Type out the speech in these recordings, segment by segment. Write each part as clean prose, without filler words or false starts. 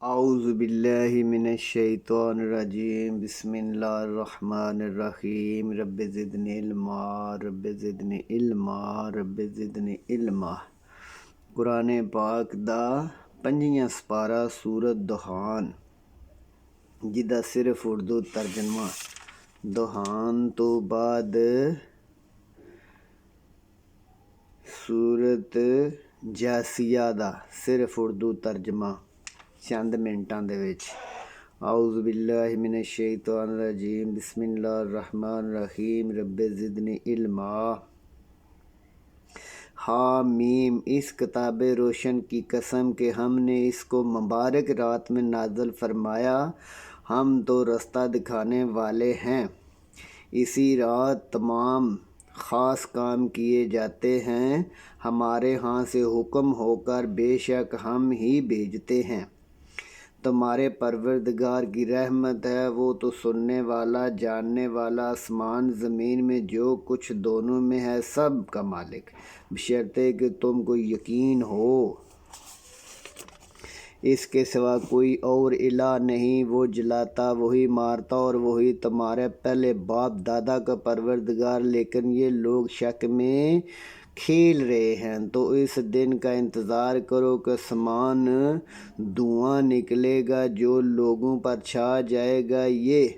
اعوذ باللہ من الشیطان الرجیم بسم اللہ الرحمن الرحیم رب زدنی علما رب زدنی علما رب زدنی علما۔ قرآن پاک دا 5واں سپارہ سورت دخان جدا صرف اردو ترجمہ دخان تو بعد سورت جاسیہ دا صرف اردو ترجمہ چند منٹاں دے وچ۔ اعوذ باللہ من الشیطان الرجیم بسم اللہ الرحمن الرحیم رب زدنی علما۔ حامیم، اس کتاب روشن کی قسم کہ ہم نے اس کو مبارک رات میں نازل فرمایا، ہم تو رستہ دکھانے والے ہیں۔ اسی رات تمام خاص کام کیے جاتے ہیں، ہمارے ہاں سے حکم ہو کر بے شک ہم ہی بھیجتے ہیں۔ تمہارے پروردگار کی رحمت ہے، وہ تو سننے والا جاننے والا، آسمان زمین میں جو کچھ دونوں میں ہے سب کا مالک، بشرطے کہ تم کو یقین ہو اس کے سوا کوئی اور الہ نہیں، وہ جلاتا وہی مارتا اور وہی تمہارے پہلے باپ دادا کا پروردگار، لیکن یہ لوگ شک میں کھیل رہے ہیں۔ تو اس دن کا انتظار کرو کہ آسمان دھواں نکلے گا جو لوگوں پر چھا جائے گا، یہ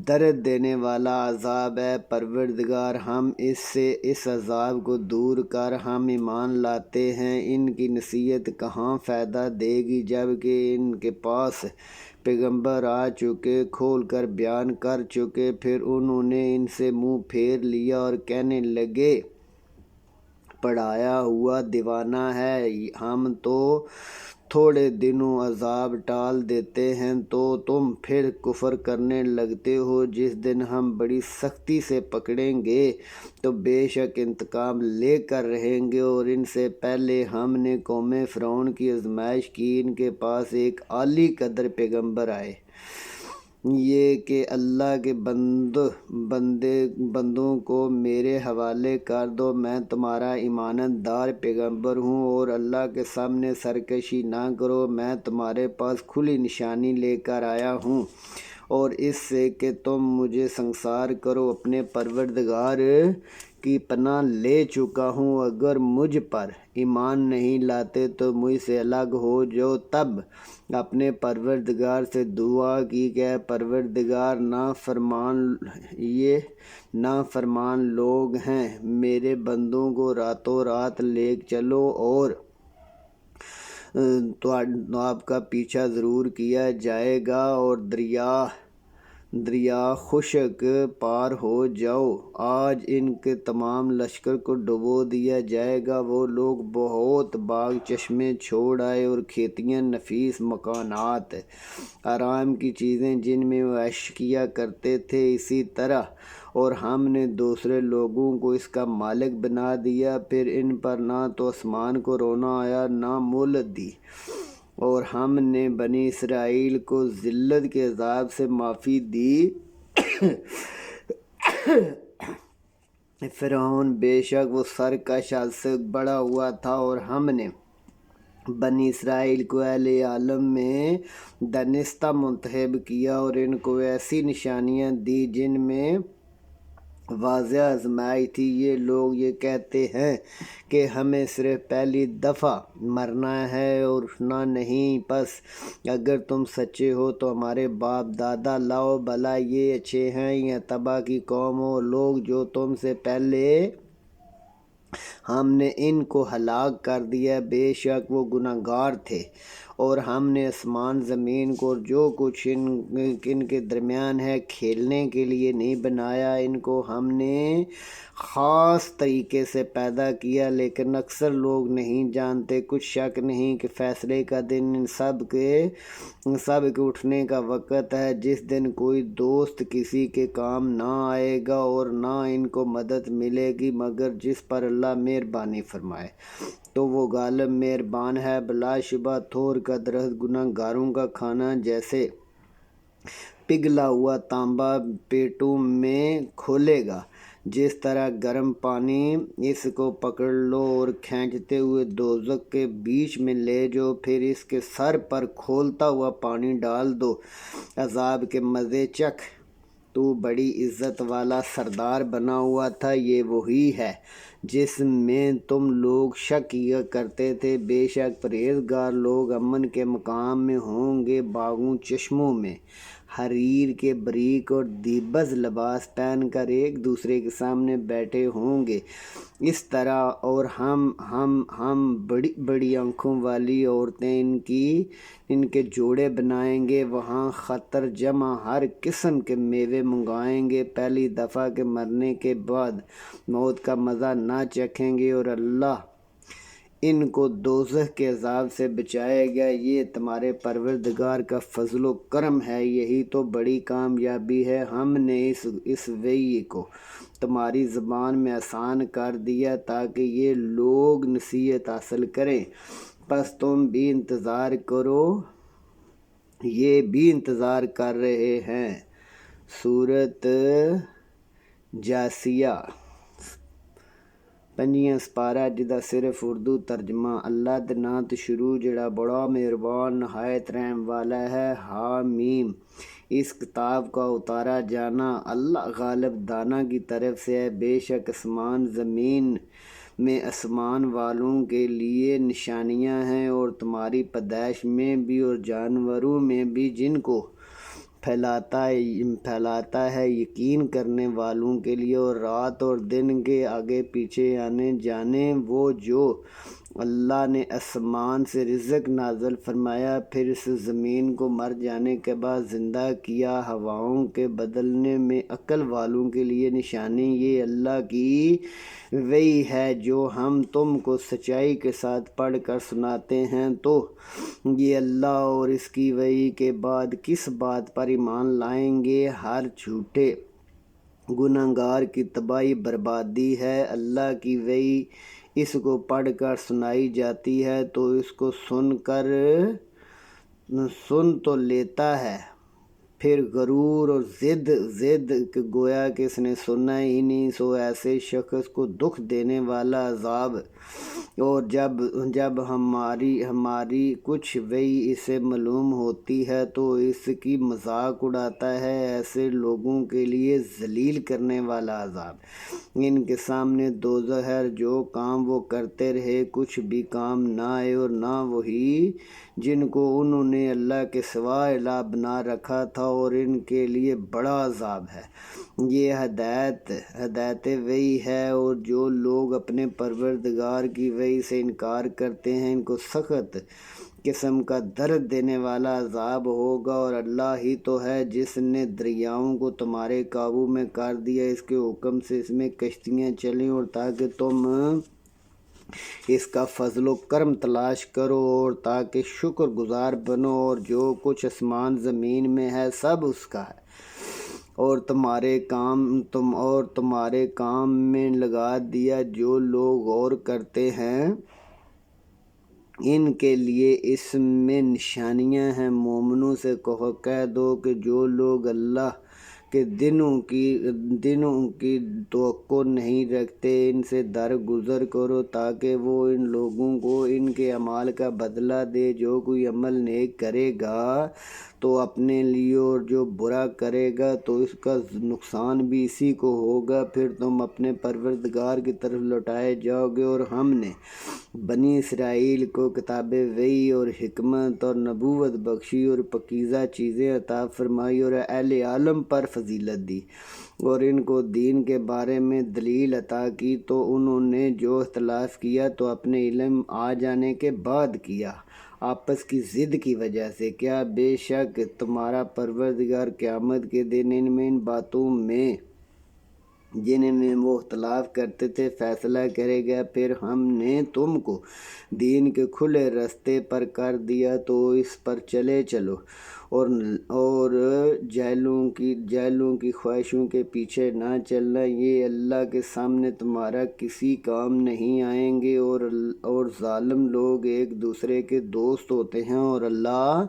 درد دینے والا عذاب ہے۔ پروردگار ہم اس عذاب کو دور کر، ہم ایمان لاتے ہیں۔ ان کی نصیحت کہاں فائدہ دے گی جب کہ ان کے پاس پیغمبر آ چکے، کھول کر بیان کر چکے، پھر انہوں نے ان سے منہ پھیر لیا اور کہنے لگے پڑھایا ہوا دیوانہ ہے، ہم تو تھوڑے دنوں عذاب ٹال دیتے ہیں تو تم پھر کفر کرنے لگتے ہو۔ جس دن ہم بڑی سختی سے پکڑیں گے تو بے شک انتقام لے کر رہیں گے، اور ان سے پہلے ہم نے قوم فرعون کی آزمائش کی، ان کے پاس ایک اعلی قدر پیغمبر آئے، یہ کہ اللہ کے بندوں کو میرے حوالے کر دو، میں تمہارا ایمانت دار پیغمبر ہوں، اور اللہ کے سامنے سرکشی نہ کرو، میں تمہارے پاس کھلی نشانی لے کر آیا ہوں، اور اس سے کہ تم مجھے سنگسار کرو، اپنے پروردگار کی پناہ لے چکا ہوں۔ اگر مجھ پر ایمان نہیں لاتے تو مجھ سے الگ ہو جاؤ۔ تب اپنے پروردگار سے دعا کی کہ اے پروردگار، یہ نافرمان لوگ ہیں، میرے بندوں کو راتوں رات لے چلو اور تو آپ کا پیچھا ضرور کیا جائے گا، اور دریا خشک پار ہو جاؤ۔ آج ان کے تمام لشکر کو ڈبو دیا جائے گا۔ وہ لوگ بہت باغ چشمے چھوڑ آئے اور کھیتیاں، نفیس مکانات، آرام کی چیزیں جن میں وہ عیش کیا کرتے تھے، اسی طرح اور ہم نے دوسرے لوگوں کو اس کا مالک بنا دیا۔ پھر ان پر نہ تو آسمان کو رونا آیا نہ مہلت دی، اور ہم نے بنی اسرائیل کو ذلت کے عذاب سے معافی دی۔ فرعون بے شک وہ سرکش حد سے بڑا ہوا تھا، اور ہم نے بنی اسرائیل کو اہل عالم میں دانستہ منتخب کیا، اور ان کو ایسی نشانیاں دی جن میں واضح آزمائش تھی۔ یہ لوگ یہ کہتے ہیں کہ ہمیں صرف پہلی دفعہ مرنا ہے اور اٹھنا نہیں، پس اگر تم سچے ہو تو ہمارے باپ دادا لاؤ، بھلا یہ اچھے ہیں یا تباہ کی قوم اور لوگ جو تم سے پہلے ہم نے ان کو ہلاک کر دیا، بے شک وہ گناہگار تھے۔ اور ہم نے آسمان زمین کو اور جو کچھ ان کے درمیان ہے کھیلنے کے لیے نہیں بنایا، ان کو ہم نے خاص طریقے سے پیدا کیا، لیکن اکثر لوگ نہیں جانتے۔ کچھ شک نہیں کہ فیصلے کا دن ان سب کے اٹھنے کا وقت ہے، جس دن کوئی دوست کسی کے کام نہ آئے گا اور نہ ان کو مدد ملے گی مگر جس پر اللہ مہربانی فرمائے، تو وہ غالب مہربان ہے۔ بلا شبہ تھور کا درخت گناہ گاروں کا کھانا جیسے پگھلا ہوا تانبا پیٹوں میں کھولے گا، جس طرح گرم پانی، اس کو پکڑ لو اور کھینچتے ہوئے دوزخ کے بیچ میں لے جاؤ، پھر اس کے سر پر کھولتا ہوا پانی ڈال دو، عذاب کے مزے چکھ، تو بڑی عزت والا سردار بنا ہوا تھا۔ یہ وہی ہے جس میں تم لوگ شک کیا کرتے تھے۔ بے شک پرہیزگار لوگ امن کے مقام میں ہوں گے، باغوں چشموں میں حریر کے باریک اور دیباج لباس پہن کر ایک دوسرے کے سامنے بیٹھے ہوں گے۔ اس طرح اور ہم بڑی بڑی آنکھوں والی عورتیں ان کے جوڑے بنائیں گے، وہاں خطر جمع ہر قسم کے میوے منگائیں گے، پہلی دفعہ کے مرنے کے بعد موت کا مزہ نہ چکھیں گے، اور اللہ ان کو دوزخ کے عذاب سے بچائے گا۔ یہ تمہارے پروردگار کا فضل و کرم ہے، یہی تو بڑی کامیابی ہے۔ ہم نے اس وحی کو تمہاری زبان میں آسان کر دیا تاکہ یہ لوگ نصیحت حاصل کریں، پس تم بھی انتظار کرو، یہ بھی انتظار کر رہے ہیں۔ سورۃ جاثیہ 5واں سپارہ، جدا صرف اردو ترجمہ۔ اللہ دے نام تو شروع جڑا بڑا مہربان نہایت رحم والا ہے۔ حامیم۔ اس کتاب کا اتارا جانا اللہ غالب دانا کی طرف سے ہے۔ بے شک آسمان زمین میں آسمان والوں کے لیے نشانیاں ہیں، اور تمہاری پیدائش میں بھی اور جانوروں میں بھی، جن کو پھیلاتا ہے یقین کرنے والوں کے لیے، اور رات اور دن کے آگے پیچھے آنے جانے، وہ جو اللہ نے آسمان سے رزق نازل فرمایا، پھر اس زمین کو مر جانے کے بعد زندہ کیا، ہواؤں کے بدلنے میں عقل والوں کے لیے نشانی۔ یہ اللہ کی وحی ہے جو ہم تم کو سچائی کے ساتھ پڑھ کر سناتے ہیں۔ تو یہ اللہ اور اس کی وحی کے بعد کس بات پر ایمان لائیں گے؟ ہر جھوٹے گنہگار کی تباہی بربادی ہے۔ اللہ کی وحی اس کو پڑھ کر سنائی جاتی ہے تو اس کو سن تو لیتا ہے، پھر غرور اور ضد کہ گویا کہ اس نے سنا ہی نہیں، سو ایسے شخص کو دکھ دینے والا عذاب۔ اور جب ہماری کچھ وحی اسے معلوم ہوتی ہے تو اس کی مذاق اڑاتا ہے، ایسے لوگوں کے لیے ذلیل کرنے والا عذاب۔ ان کے سامنے دوزخ ہے، جو کام وہ کرتے رہے کچھ بھی کام نہ آئے، اور نہ وہی جن کو انہوں نے اللہ کے سوا الہ بنا رکھا تھا، اور ان کے لیے بڑا عذاب ہے۔ یہ ہدایت وحی ہے، اور جو لوگ اپنے پروردگار کی وحی سے انکار کرتے ہیں ان کو سخت قسم کا درد دینے والا عذاب ہوگا۔ اور اللہ ہی تو ہے جس نے دریاؤں کو تمہارے قابو میں کر دیا، اس کے حکم سے اس میں کشتیاں چلیں، اور تاکہ تم اس کا فضل و کرم تلاش کرو، اور تاکہ شکر گزار بنو، اور جو کچھ آسمان زمین میں ہے سب اس کا ہے، اور تمہارے کام میں لگا دیا۔ جو لوگ غور کرتے ہیں ان کے لیے اس میں نشانیاں ہیں۔ مومنوں سے کہہ دو کہ جو لوگ اللہ کے دنوں کی توقع نہیں رکھتے، ان سے درگزر کرو تاکہ وہ ان لوگوں کو ان کے اعمال کا بدلہ دے۔ جو کوئی عمل نیک کرے گا تو اپنے لیے، اور جو برا کرے گا تو اس کا نقصان بھی اسی کو ہوگا، پھر تم اپنے پروردگار کی طرف لوٹائے جاؤ گے۔ اور ہم نے بنی اسرائیل کو کتاب وحی اور حکمت اور نبوت بخشی، اور پاکیزہ چیزیں عطا فرمائی، اور اہل عالم پر فضیلت دی، اور ان کو دین کے بارے میں دلیل عطا کی، تو انہوں نے جو اختلاف کیا تو اپنے علم آ جانے کے بعد کیا، آپس کی ضد کی وجہ سے۔ کیا بے شک تمہارا پروردگار قیامت کے دن ان باتوں میں جن میں وہ اختلاف کرتے تھے فیصلہ کرے گا۔ پھر ہم نے تم کو دین کے کھلے رستے پر کر دیا تو اس پر چلے چلو، اور جاہلوں کی خواہشوں کے پیچھے نہ چلنا، یہ اللہ کے سامنے تمہارا کسی کام نہیں آئیں گے۔ اور ظالم لوگ ایک دوسرے کے دوست ہوتے ہیں، اور اللہ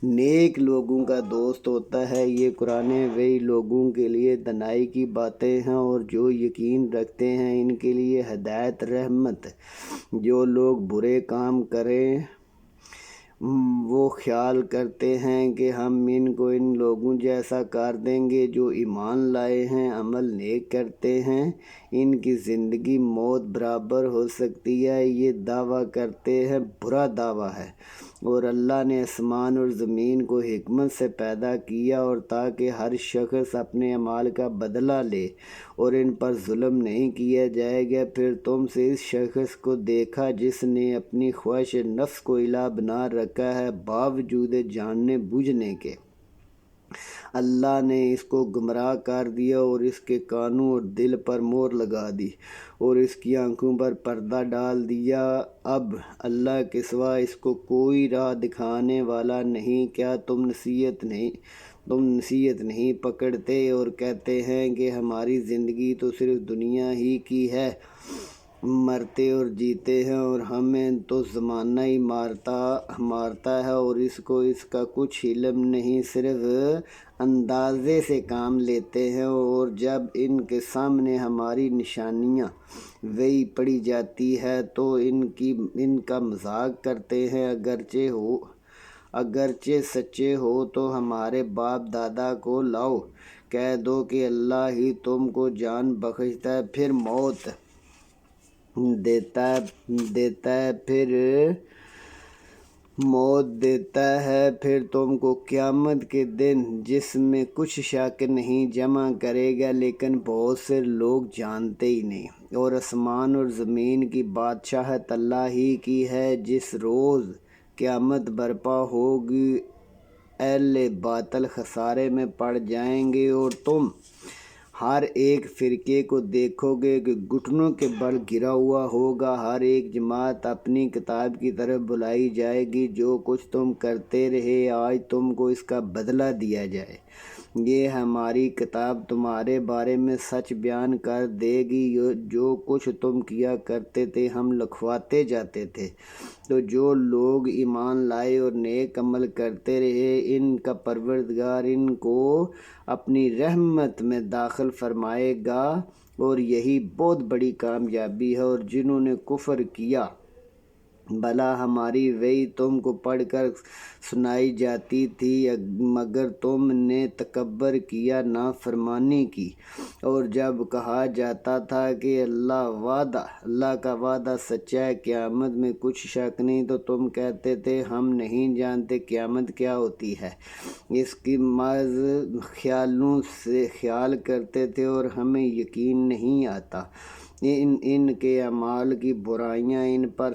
نیک لوگوں کا دوست ہوتا ہے۔ یہ قرآن وحی لوگوں کے لیے دانائی کی باتیں ہیں اور جو یقین رکھتے ہیں ان کے لیے ہدایت رحمت۔ جو لوگ برے کام کریں وہ خیال کرتے ہیں کہ ہم ان کو ان لوگوں جیسا کر دیں گے جو ایمان لائے ہیں عمل نیک کرتے ہیں، ان کی زندگی موت برابر ہو سکتی ہے، یہ دعویٰ کرتے ہیں، برا دعویٰ ہے۔ اور اللہ نے آسمان اور زمین کو حکمت سے پیدا کیا اور تاکہ ہر شخص اپنے اعمال کا بدلہ لے اور ان پر ظلم نہیں کیا جائے گا۔ پھر تم سے اس شخص کو دیکھا جس نے اپنی خواہش نفس کو الہ بنا رکھا ہے باوجود جاننے بوجھنے کے۔ اللہ نے اس کو گمراہ کر دیا اور اس کے کانوں اور دل پر مہر لگا دی اور اس کی آنکھوں پر پردہ ڈال دیا۔ اب اللہ کے سوا اس کو کوئی راہ دکھانے والا نہیں۔ کیا تم نصیحت نہیں پکڑتے اور کہتے ہیں کہ ہماری زندگی تو صرف دنیا ہی کی ہے، مرتے اور جیتے ہیں اور ہمیں تو زمانہ ہی مارتا ہے اور اس کو اس کا کچھ علم نہیں، صرف اندازے سے کام لیتے ہیں، اور جب ان کے سامنے ہماری نشانیاں وہی پڑی جاتی ہے تو ان کا مذاق کرتے ہیں۔ اگرچہ سچے ہو تو ہمارے باپ دادا کو لاؤ، کہہ دو کہ اللہ ہی تم کو جان بخشتا ہے پھر موت دیتا ہے، پھر تم کو قیامت کے دن جس میں کچھ شک نہیں جمع کرے گا، لیکن بہت سے لوگ جانتے ہی نہیں۔ اور آسمان اور زمین کی بادشاہت اللہ ہی کی ہے۔ جس روز قیامت برپا ہوگی اہل باطل خسارے میں پڑ جائیں گے اور تم ہر ایک فرقے کو دیکھو گے کہ گھٹنوں کے بل گرا ہوا ہوگا، ہر ایک جماعت اپنی کتاب کی طرف بلائی جائے گی، جو کچھ تم کرتے رہے آج تم کو اس کا بدلہ دیا جائے، یہ ہماری کتاب تمہارے بارے میں سچ بیان کر دے گی، جو کچھ تم کیا کرتے تھے ہم لکھواتے جاتے تھے۔ تو جو لوگ ایمان لائے اور نیک عمل کرتے رہے ان کا پروردگار ان کو اپنی رحمت میں داخل فرمائے گا، اور یہی بہت بڑی کامیابی ہے۔ اور جنہوں نے کفر کیا، بھلا ہماری وحی تم کو پڑھ کر سنائی جاتی تھی مگر تم نے تکبر کیا، نافرمانی کی، اور جب کہا جاتا تھا کہ اللہ کا وعدہ سچا ہے، قیامت میں کچھ شک نہیں، تو تم کہتے تھے ہم نہیں جانتے قیامت کیا ہوتی ہے، اس کی محض خیالوں سے خیال کرتے تھے اور ہمیں یقین نہیں آتا۔ ان کے اعمال کی برائیاں ان پر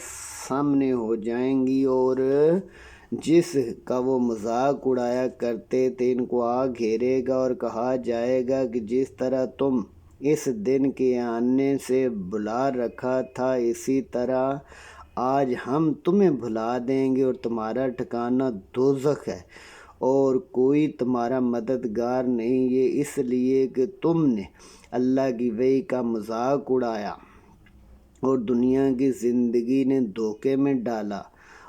سامنے ہو جائیں گی اور جس کا وہ مذاق اڑایا کرتے تھے ان کو آ گھیرے گا اور کہا جائے گا کہ جس طرح تم اس دن کے آنے سے بھلا رکھا تھا اسی طرح آج ہم تمہیں بھلا دیں گے اور تمہارا ٹھکانہ دوزخ ہے اور کوئی تمہارا مددگار نہیں، یہ اس لیے کہ تم نے اللہ کی وحی کا مذاق اڑایا اور دنیا کی زندگی نے دھوکے میں ڈالا،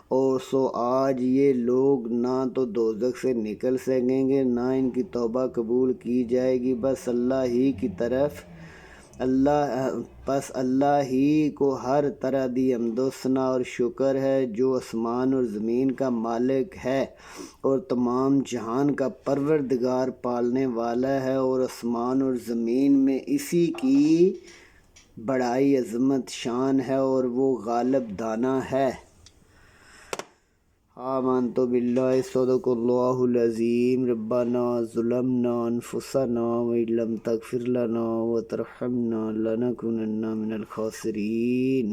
اور سو آج یہ لوگ نہ تو دوزخ سے نکل سکیں گے نہ ان کی توبہ قبول کی جائے گی۔ بس اللہ ہی کو ہر طرح دی حمد و ثنا اور شکر ہے، جو آسمان اور زمین کا مالک ہے اور تمام جہان کا پروردگار پالنے والا ہے، اور آسمان اور زمین میں اسی کی بڑائی عظمت شان ہے اور وہ غالب دانا ہے۔ آمنت باللہ صدق اللہ العظیم۔ ربنا ظلمنا انفسنا وإن لم تغفر لنا وترحمنا لنكونن من الخاسرین۔